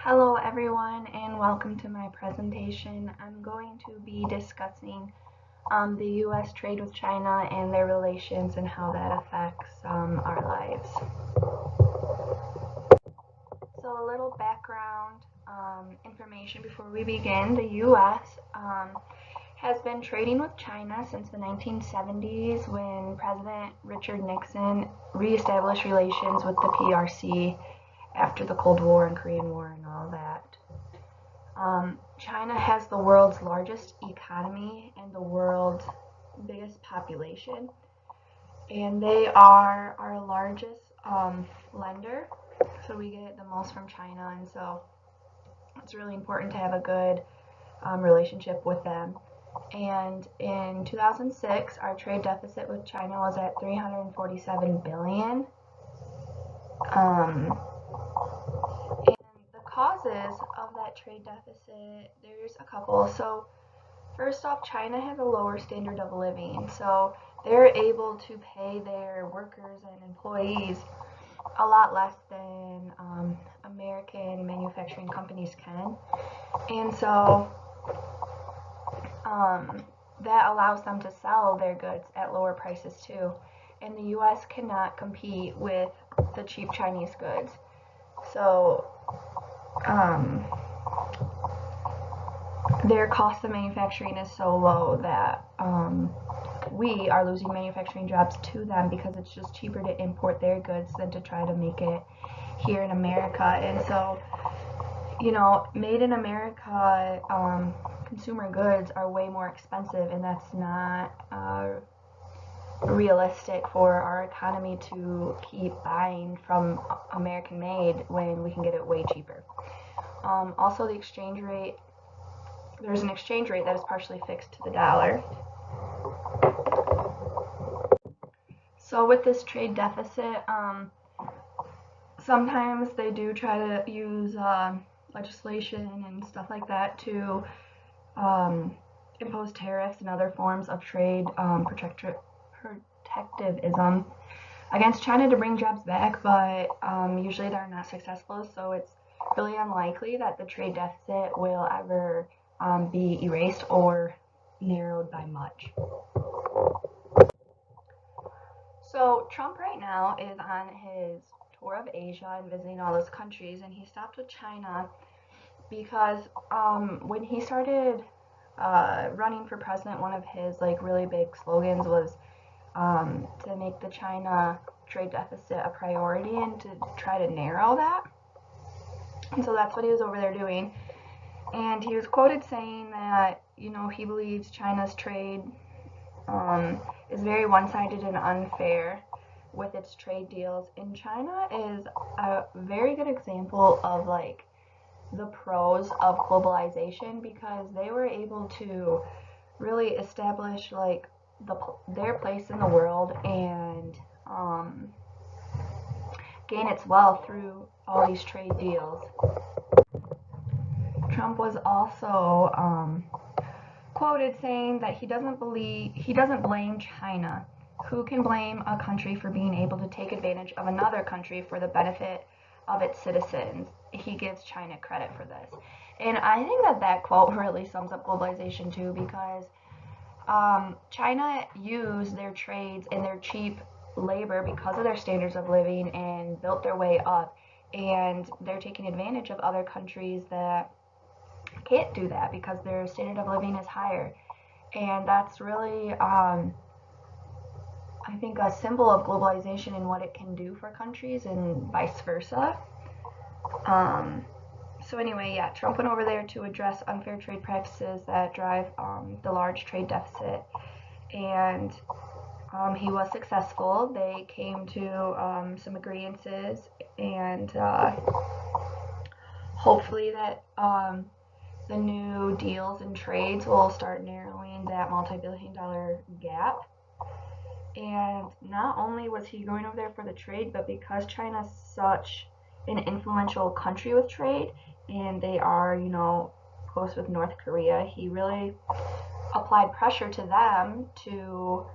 Hello everyone and welcome to my presentation. I'm going to be discussing the US trade with China and their relations and how that affects our lives. So a little background information before we begin. The US has been trading with China since the 1970s when President Richard Nixon reestablished relations with the PRC after the Cold War and Korean War and all that. China has the world's largest economy and the world's biggest population, and they are our largest lender. So we get the most from China, and so it's really important to have a good relationship with them. And in 2006, our trade deficit with China was at 347 billion. Um, and the causes of that trade deficit, there's a couple. So first off, China has a lower standard of living, so they're able to pay their workers and employees a lot less than American manufacturing companies can. And so that allows them to sell their goods at lower prices too. And the US cannot compete with the cheap Chinese goods. So their cost of manufacturing is so low that we are losing manufacturing jobs to them because it's just cheaper to import their goods than to try to make it here in America. And so, made in America consumer goods are way more expensive, and that's not realistic for our economy to keep buying from American made when we can get it way cheaper. Also, the exchange rate, there's an exchange rate that is partially fixed to the dollar. So with this trade deficit, sometimes they do try to use legislation and stuff like that to impose tariffs and other forms of trade protectivism against China to bring jobs back, but usually they're not successful, so it's really unlikely that the trade deficit will ever be erased or narrowed by much. So Trump right now is on his tour of Asia and visiting all those countries, and he stopped with China because when he started running for president, one of his really big slogans was to make the China trade deficit a priority and to try to narrow that. And so that's what he was over there doing. And he was quoted saying that, he believes China's trade is very one-sided and unfair with its trade deals. And China is a very good example of the pros of globalization because they were able to really establish their place in the world and gain its wealth through all these trade deals. Trump was also quoted saying that he doesn't blame China. Who can blame a country for being able to take advantage of another country for the benefit of its citizens? He gives China credit for this. And I think that quote really sums up globalization too, because China used their trades and their cheap labor because of their standards of living and built their way up. And they're taking advantage of other countries that can't do that because their standard of living is higher. And that's really, I think, a symbol of globalization and what it can do for countries and vice versa. So anyway, yeah, Trump went over there to address unfair trade practices that drive the large trade deficit, and he was successful. They came to some agreements, and hopefully that the new deals and trades will start narrowing that multi-billion-dollar gap. And not only was he going over there for the trade, but because China's such an influential country with trade, and they are, close with North Korea, he really applied pressure to them to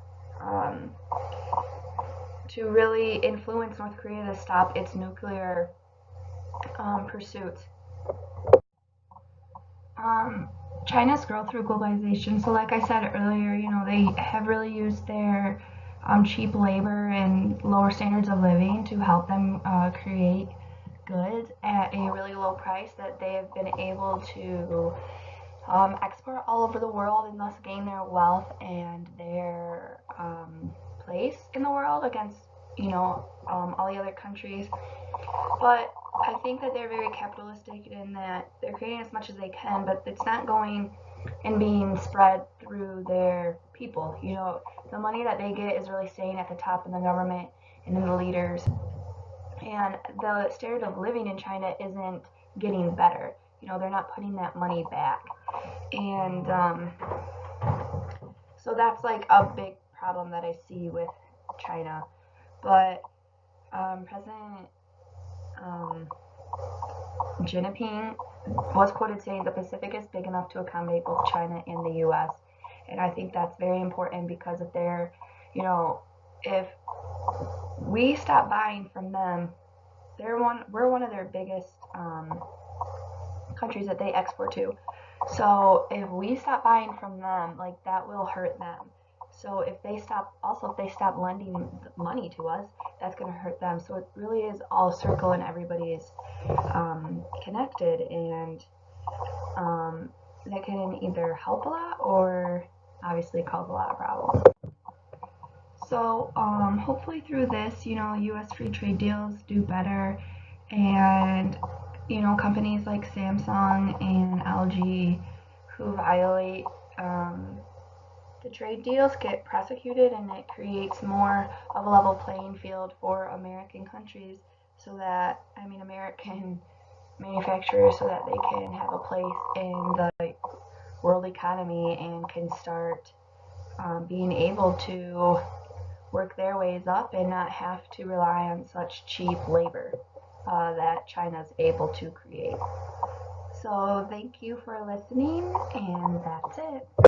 really influence North Korea to stop its nuclear pursuits. Um, China's growth through globalization. So, like I said earlier, they have really used their cheap labor and lower standards of living to help them create goods at a really low price that they have been able to export all over the world and thus gain their wealth and their place in the world against, all the other countries. But I think that they're very capitalistic in that they're creating as much as they can, but it's not going and being spread through their people. The money that they get is really staying at the top in the government and in the leaders. And the standard of living in China isn't getting better. They're not putting that money back. And so that's like a big problem that I see with China. But President um, Xi Jinping was quoted saying the Pacific is big enough to accommodate both China and the U.S. And I think that's very important because if they're, if we stop buying from them, we're one of their biggest countries that they export to. So if we stop buying from them, like that will hurt them. So if they stop lending money to us, that's going to hurt them. So it really is all circle and everybody is connected, and that can either help a lot or obviously cause a lot of problems. So hopefully through this, U.S. free trade deals do better, and companies like Samsung and LG who violate the trade deals get prosecuted, and it creates more of a level playing field for American countries, so that American manufacturers, so that they can have a place in the world economy and can start being able to work their ways up and not have to rely on such cheap labor that China's able to create. So thank you for listening, and that's it.